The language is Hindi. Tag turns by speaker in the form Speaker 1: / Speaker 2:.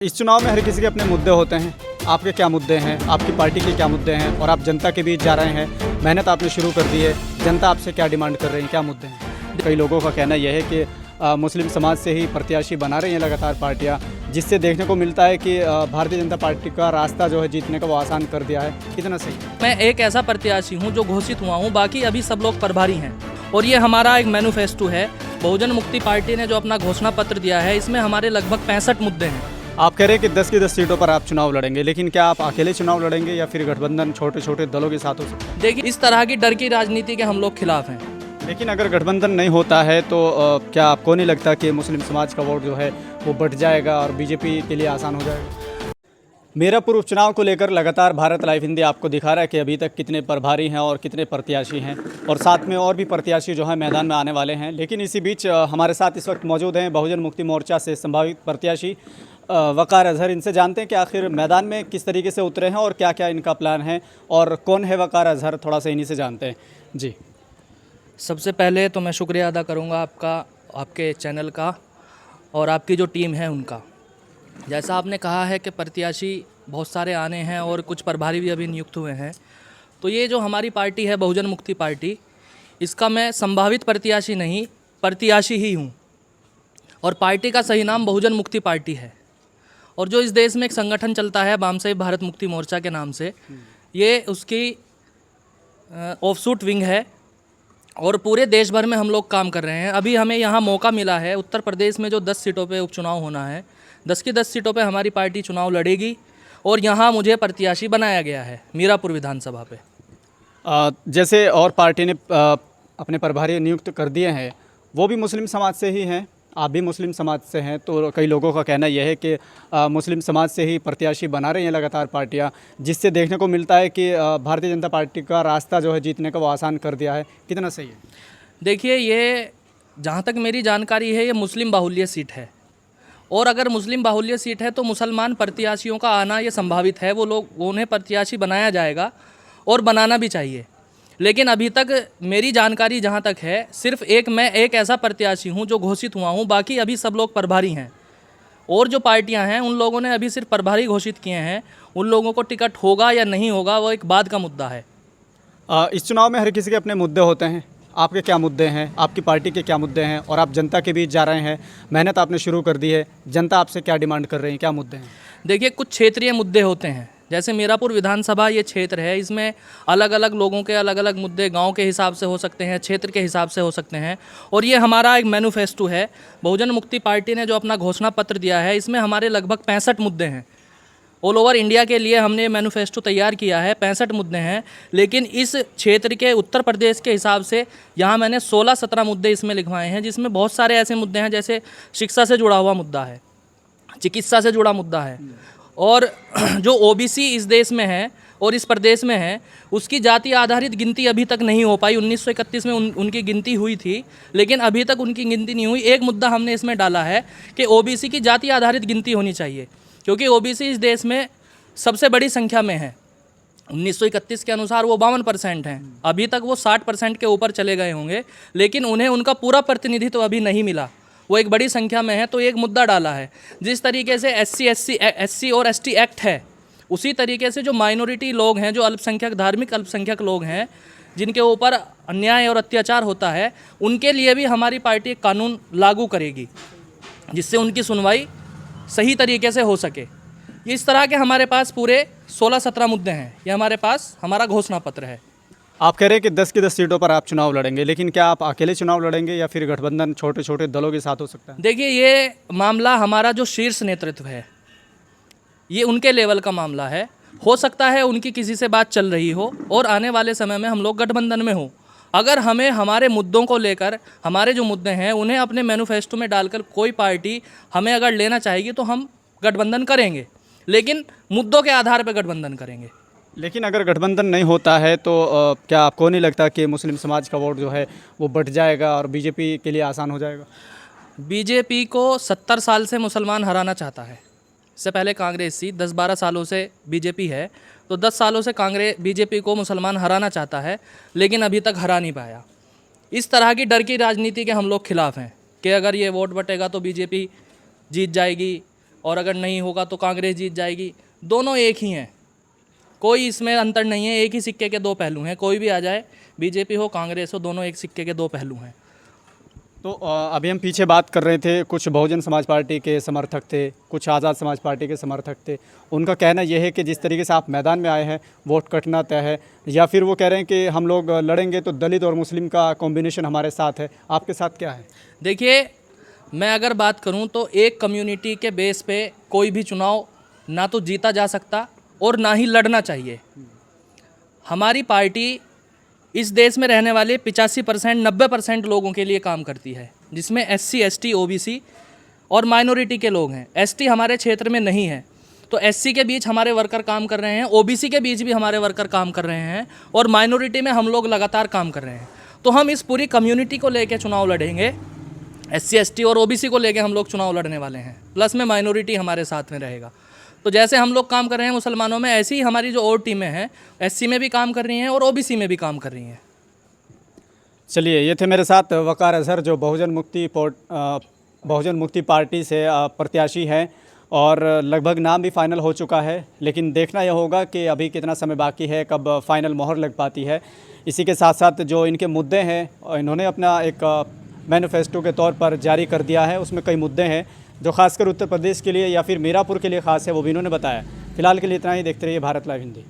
Speaker 1: इस चुनाव में हर किसी के अपने मुद्दे होते हैं। आपके क्या मुद्दे हैं, आपकी पार्टी के क्या मुद्दे हैं और आप जनता के बीच जा रहे हैं, मेहनत आपने शुरू कर दी है, जनता आपसे क्या डिमांड कर रही है, क्या मुद्दे हैं? कई लोगों का कहना यह है कि मुस्लिम समाज से ही प्रत्याशी बना रही हैं लगातार पार्टियां, जिससे देखने को मिलता है कि भारतीय जनता पार्टी का रास्ता जो है जीतने का वो आसान कर दिया है। कितना सही?
Speaker 2: मैं एक ऐसा प्रत्याशी हूं जो घोषित हुआ हूं, बाकी अभी सब लोग प्रभारी हैं और ये हमारा एक मैनिफेस्टो है। बहुजन मुक्ति पार्टी ने जो अपना घोषणा पत्र दिया है, इसमें हमारे लगभग 65 मुद्दे हैं।
Speaker 1: आप कह रहे हैं कि 10 की 10 सीटों पर आप चुनाव लड़ेंगे, लेकिन क्या आप अकेले चुनाव लड़ेंगे या फिर गठबंधन छोटे छोटे दलों के साथ हो सकते हैं?
Speaker 2: देखिए, इस तरह की डर की राजनीति के हम लोग खिलाफ हैं।
Speaker 1: लेकिन अगर गठबंधन नहीं होता है तो क्या आपको नहीं लगता कि मुस्लिम समाज का वोट जो है वो बढ़ जाएगा और बीजेपी के लिए आसान हो जाएगा? मीरापुर उपचुनाव को लेकर लगातार भारत लाइव हिंदी आपको दिखा रहा है कि अभी तक कितने प्रभारी हैं और कितने प्रत्याशी हैं, और साथ में और भी प्रत्याशी जो है मैदान में आने वाले हैं। लेकिन इसी बीच हमारे साथ इस वक्त मौजूद हैं बहुजन मुक्ति मोर्चा से संभावित प्रत्याशी वकार अजहर। इनसे जानते हैं कि आखिर मैदान में किस तरीके से उतरे हैं और क्या क्या इनका प्लान है और कौन है वकार अजहर, थोड़ा सा इन्हीं से जानते हैं। जी,
Speaker 2: सबसे पहले तो मैं शुक्रिया अदा करूंगा आपके चैनल का और आपकी जो टीम है उनका। जैसा आपने कहा है कि प्रत्याशी बहुत सारे आने हैं और कुछ प्रभारी भी अभी नियुक्त हुए हैं, तो ये जो हमारी पार्टी है बहुजन मुक्ति पार्टी, इसका मैं संभावित प्रत्याशी नहीं, प्रत्याशी ही हूँ। और पार्टी का सही नाम बहुजन मुक्ति पार्टी है। और जो इस देश में एक संगठन चलता है बामसेब भारत मुक्ति मोर्चा के नाम से, ये उसकी ऑफशूट विंग है और पूरे देश भर में हम लोग काम कर रहे हैं। अभी हमें यहाँ मौका मिला है उत्तर प्रदेश में जो 10 सीटों पे उपचुनाव होना है, 10 की 10 सीटों पे हमारी पार्टी चुनाव लड़ेगी और यहाँ मुझे प्रत्याशी बनाया गया है मीरापुर विधानसभा पे।
Speaker 1: जैसे और पार्टी ने अपने प्रभारी नियुक्त कर दिए हैं, वो भी मुस्लिम समाज से ही हैं, आप भी मुस्लिम समाज से हैं, तो कई लोगों का कहना यह है कि मुस्लिम समाज से ही प्रत्याशी बना रही हैं लगातार पार्टियां, जिससे देखने को मिलता है कि भारतीय जनता पार्टी का रास्ता जो है जीतने का वो आसान कर दिया है। कितना सही है?
Speaker 2: देखिए, ये जहाँ तक मेरी जानकारी है, ये मुस्लिम बाहुल्य सीट है और अगर मुस्लिम बाहुल्य सीट है तो मुसलमान प्रत्याशियों का आना ये संभावित है। उन्हें प्रत्याशी बनाया जाएगा और बनाना भी चाहिए। लेकिन अभी तक मेरी जानकारी जहाँ तक है, सिर्फ मैं एक ऐसा प्रत्याशी हूँ जो घोषित हुआ हूँ, बाकी अभी सब लोग प्रभारी हैं। और जो पार्टियां हैं उन लोगों ने अभी सिर्फ प्रभारी घोषित किए हैं। उन लोगों को टिकट होगा या नहीं होगा वो एक बाद का मुद्दा है।
Speaker 1: इस चुनाव में हर किसी के अपने मुद्दे होते हैं। आपके क्या मुद्दे हैं, आपकी पार्टी के क्या मुद्दे हैं और आप जनता के बीच जा रहे हैं, मेहनत आपने शुरू कर दी है, जनता आपसे क्या डिमांड कर रही है, क्या मुद्दे हैं?
Speaker 2: देखिए, कुछ क्षेत्रीय मुद्दे होते हैं। जैसे मीरापुर विधानसभा ये क्षेत्र है, इसमें अलग अलग लोगों के अलग अलग मुद्दे गांव के हिसाब से हो सकते हैं, क्षेत्र के हिसाब से हो सकते हैं। और ये हमारा एक मैनिफेस्टो है। बहुजन मुक्ति पार्टी ने जो अपना घोषणा पत्र दिया है, इसमें हमारे लगभग 65 मुद्दे हैं। ऑल ओवर इंडिया के लिए हमने मैनिफेस्टो तैयार किया है, 65 मुद्दे हैं। लेकिन इस क्षेत्र के उत्तर प्रदेश के हिसाब से यहाँ मैंने 16-17 मुद्दे इसमें लिखवाए हैं, जिसमें बहुत सारे ऐसे मुद्दे हैं जैसे शिक्षा से जुड़ा हुआ मुद्दा है, चिकित्सा से जुड़ा मुद्दा है, और जो ओबीसी इस देश में है और इस प्रदेश में है, उसकी जाति आधारित गिनती अभी तक नहीं हो पाई। 1931 में उनकी गिनती हुई थी, लेकिन अभी तक उनकी गिनती नहीं हुई। एक मुद्दा हमने इसमें डाला है कि ओबीसी की जाति आधारित गिनती होनी चाहिए, क्योंकि ओबीसी इस देश में सबसे बड़ी संख्या में है। 1931 के अनुसार वो 52% हैं, अभी तक वो 60% के ऊपर चले गए होंगे, लेकिन उन्हें उनका पूरा प्रतिनिधित्व अभी नहीं मिला। वो एक बड़ी संख्या में है, तो एक मुद्दा डाला है। जिस तरीके से एससी और एसटी एक्ट है, उसी तरीके से जो माइनॉरिटी लोग हैं, जो अल्पसंख्यक, धार्मिक अल्पसंख्यक लोग हैं, जिनके ऊपर अन्याय और अत्याचार होता है, उनके लिए भी हमारी पार्टी एक कानून लागू करेगी, जिससे उनकी सुनवाई सही तरीके से हो सके। इस तरह के हमारे पास पूरे 16-17 मुद्दे हैं। ये हमारा घोषणा पत्र है।
Speaker 1: आप कह रहे हैं कि 10 की 10 सीटों पर आप चुनाव लड़ेंगे, लेकिन क्या आप अकेले चुनाव लड़ेंगे या फिर गठबंधन छोटे छोटे दलों के साथ हो सकता है?
Speaker 2: देखिए, ये मामला हमारा जो शीर्ष नेतृत्व है, ये उनके लेवल का मामला है। हो सकता है उनकी किसी से बात चल रही हो और आने वाले समय में हम लोग गठबंधन में हो। अगर हमें हमारे मुद्दों को लेकर, हमारे जो मुद्दे हैं उन्हें अपने मैनिफेस्टो में डालकर कोई पार्टी हमें अगर लेना चाहेगी तो हम गठबंधन करेंगे, लेकिन मुद्दों के आधार पर गठबंधन करेंगे।
Speaker 1: लेकिन अगर गठबंधन नहीं होता है तो क्या आपको नहीं लगता कि मुस्लिम समाज का वोट जो है वो बढ़ जाएगा और बीजेपी के लिए आसान हो जाएगा?
Speaker 2: बीजेपी को 70 साल से मुसलमान हराना चाहता है। इससे पहले कांग्रेस थी, 10-12 सालों से बीजेपी है, तो 10 सालों से बीजेपी को मुसलमान हराना चाहता है, लेकिन अभी तक हरा नहीं पाया। इस तरह की डर की राजनीति के हम लोग खिलाफ हैं कि अगर ये वोट बटेगा तो बीजेपी जीत जाएगी, और अगर नहीं होगा तो कांग्रेस जीत जाएगी। दोनों एक ही हैं, कोई इसमें अंतर नहीं है, एक ही सिक्के के दो पहलू हैं। कोई भी आ जाए, बीजेपी हो कांग्रेस हो, दोनों एक सिक्के के दो पहलू हैं।
Speaker 1: तो अभी हम पीछे बात कर रहे थे, कुछ बहुजन समाज पार्टी के समर्थक थे, कुछ आज़ाद समाज पार्टी के समर्थक थे। उनका कहना यह है कि जिस तरीके से आप मैदान में आए हैं वोट कटना तय है, या फिर वो कह रहे हैं कि हम लोग लड़ेंगे तो दलित और मुस्लिम का कॉम्बिनेशन हमारे साथ है। आपके साथ क्या है?
Speaker 2: देखिए, मैं अगर बात करूं तो एक कम्युनिटी के बेस पे कोई भी चुनाव ना तो जीता जा सकता और ना ही लड़ना चाहिए। हमारी पार्टी इस देश में रहने वाले 85% 90% लोगों के लिए काम करती है, जिसमें SC ST OBC और माइनॉरिटी के लोग हैं। ST हमारे क्षेत्र में नहीं है, तो SC के बीच हमारे वर्कर काम कर रहे हैं, OBC के बीच भी हमारे वर्कर काम कर रहे हैं, और माइनॉरिटी में हम लोग लगातार काम कर रहे हैं। तो हम इस पूरी कम्युनिटी को लेकर चुनाव लड़ेंगे। SC ST और OBC को लेकर हम लोग चुनाव लड़ने वाले हैं, प्लस में माइनॉरिटी हमारे साथ में रहेगा। तो जैसे हम लोग काम कर रहे हैं मुसलमानों में, ऐसी ही हमारी जो और टीमें हैं SC में भी काम कर रही हैं और OBC में भी काम कर रही हैं।
Speaker 1: चलिए, ये थे मेरे साथ वकार अजहर, जो बहुजन मुक्ति पार्टी से प्रत्याशी हैं, और लगभग नाम भी फाइनल हो चुका है। लेकिन देखना यह होगा कि अभी कितना समय बाकी है, कब फाइनल मोहर लग पाती है। इसी के साथ साथ जो इनके मुद्दे हैं, इन्होंने अपना एक मैनिफेस्टो के तौर पर जारी कर दिया है। उसमें कई मुद्दे हैं जो खासकर उत्तर प्रदेश के लिए या फिर मीरापुर के लिए ख़ास है, वो भी इन्होंने बताया। फिलहाल के लिए इतना ही। देखते रहिए भारत लाइव हिंदी।